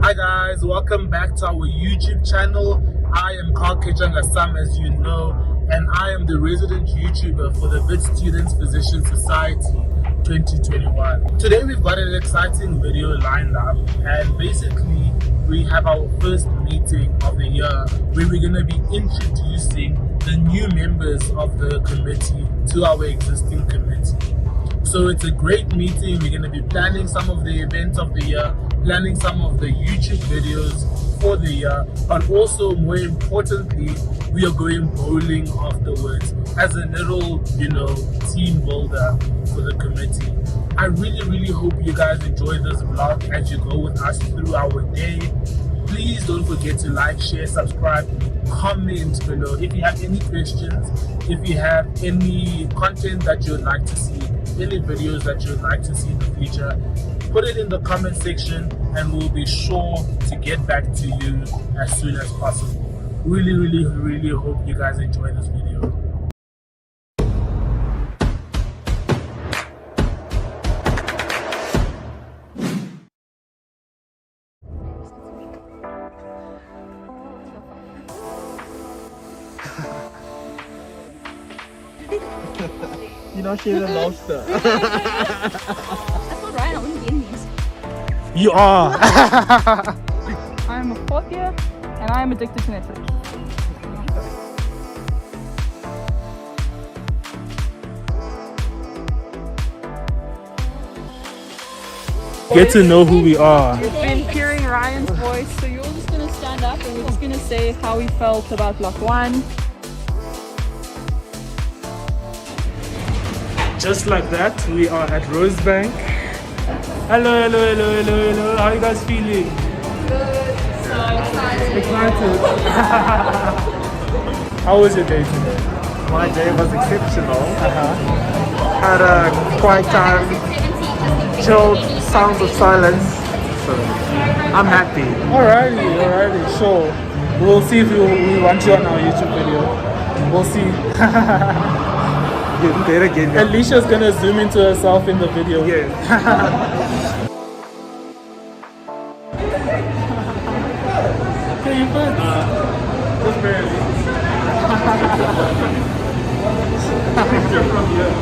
Hi guys, welcome back to our YouTube channel. I am Karl Ngassam, as you know, and I am the resident YouTuber for the Wits Students Physician Society 2021. Today we've got an exciting video lined up, and basically we have our first meeting of the year where we're going to be introducing the new members of the committee to our existing committee. So it's a great meeting. We're going to be planning some of the events of the year, planning some of the YouTube videos for the year, but also more importantly, we are going bowling afterwards as a little, team builder for the committee. I really hope you guys enjoy this vlog as you go with us through our day. Please don't forget to like, share, subscribe, comment below if you have any questions, if you have any content that you would like to see, any videos that you would like to see in the future. Put it in the comment section and we'll be sure to get back to you as soon as possible. Really hope you guys enjoy this video. You know she's a lobster. I thought Ryan, I wouldn't get these. You are! I'm a fourth year and I am addicted to Netflix. Get to know who we are. We've been hearing Ryan's voice, so you're just going to stand up and we're just going to say how we felt about block 1. Just like that, we are at Rosebank. Hello. How are you guys feeling? Good. So Excited. How was your day today? My day was exceptional. Had a quiet time, chilled, sounds of silence. So I'm happy. Alrighty, sure. We'll see if we want you on our YouTube video. We'll see. Better get me. Alicia's gonna zoom into herself in the video. Yes. Can you put? Just barely. Picture from here.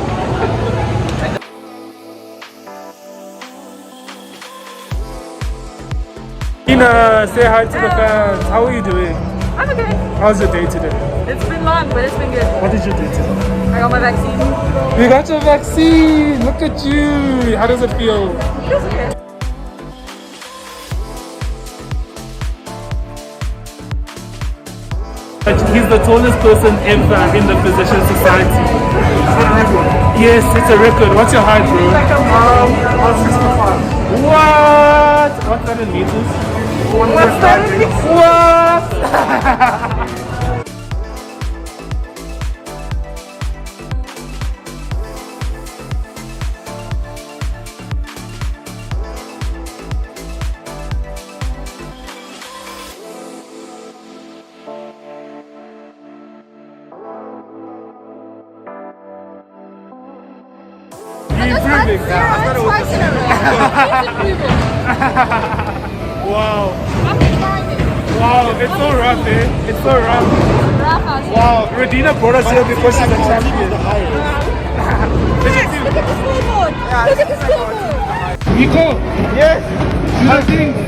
Ina, say hi to the fans. How are you doing? I'm okay. How's your day today? It's been long, but it's been good. What did you do today? I got my vaccine. You got your vaccine! Look at you! How does it feel? It was okay. He's the tallest person ever in the Physician Society. Yes, it's a record. What's your height, bro? I'm 65. What? What's that in meters? What? You're improving. I thought it was the same. Wow. Wow, it's so rough, eh? It's so rough. Wow, Radina brought us here because she's a champion. Look at the scoreboard. Look at the scoreboard. Nico, Yes.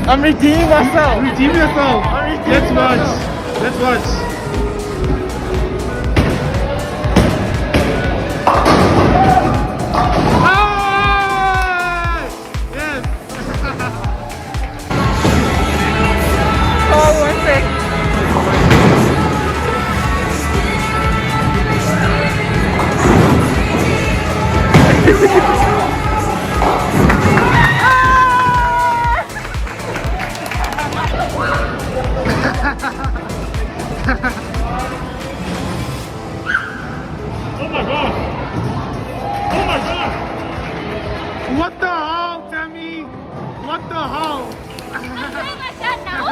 I'm redeeming myself. Redeem yourself. Let's watch. Let's watch. Yes. Oh, 1 sec. Oh my god! Oh my god! What the hell, Tammy? What the hell? I'm doing my shot now.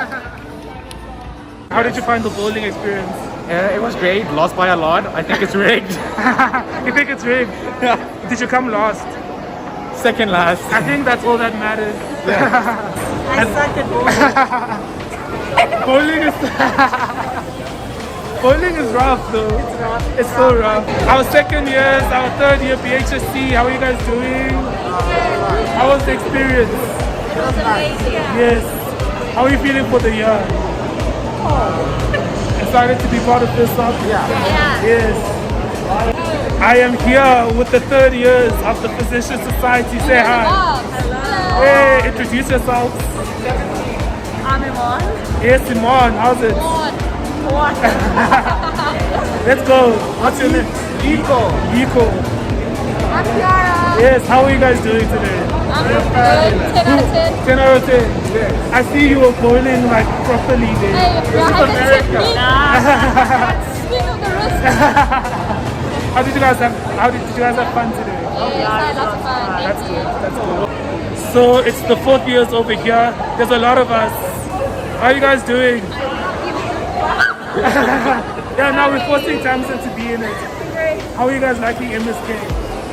How did you find the bowling experience? It was great. Lost by a lot. I think it's rigged. You think it's rigged? Did you come last? Second last. I think that's all that matters. Yeah. I suck at bowling. Bowling is rough though. It's rough. It's so rough. Our second years, our third year BHSC, how are you guys doing? How was the experience? It was amazing. Yes. How are you feeling for the year? Excited to be part of this up? Yeah. Yes. I am here with the third years of the Physician Society. Say hi. Hello. Hey, introduce yourself. I'm Imaan. Yes, Imaan. How's it? What? Let's go. What's your name? Yiko. I'm Kiara. Yes, how are you guys doing today? I'm good. 10 out of 10. 10 out of 10. Yes. I see you were bowling like properly there. Hey, This is America. Swing of the wrist. How did you guys have fun today? Yeah, lots of fun. That's good. That's good. So it's the 4th years over here. There's a lot of us. How are you guys doing? Yeah, now we're forcing Tamsin to be in it. How are you guys liking MSK?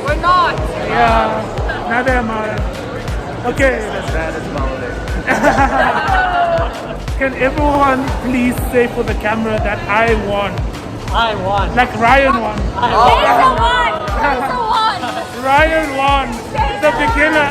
We're not. Yeah, neither am I. Okay. Can everyone please say for the camera that I won? I won. Like Ryan won. Ryan won. The beginner.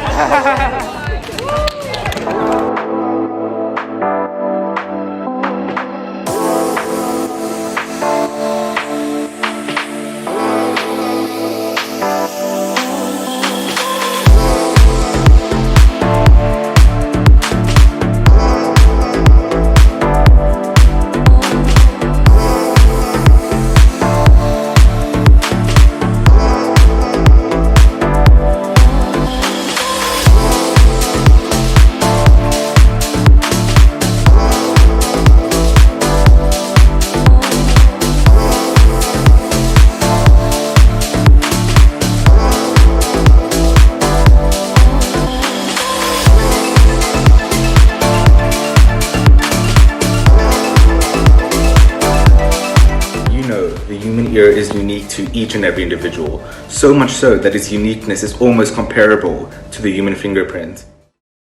The human ear is unique to each and every individual, so much so that its uniqueness is almost comparable to the human fingerprint.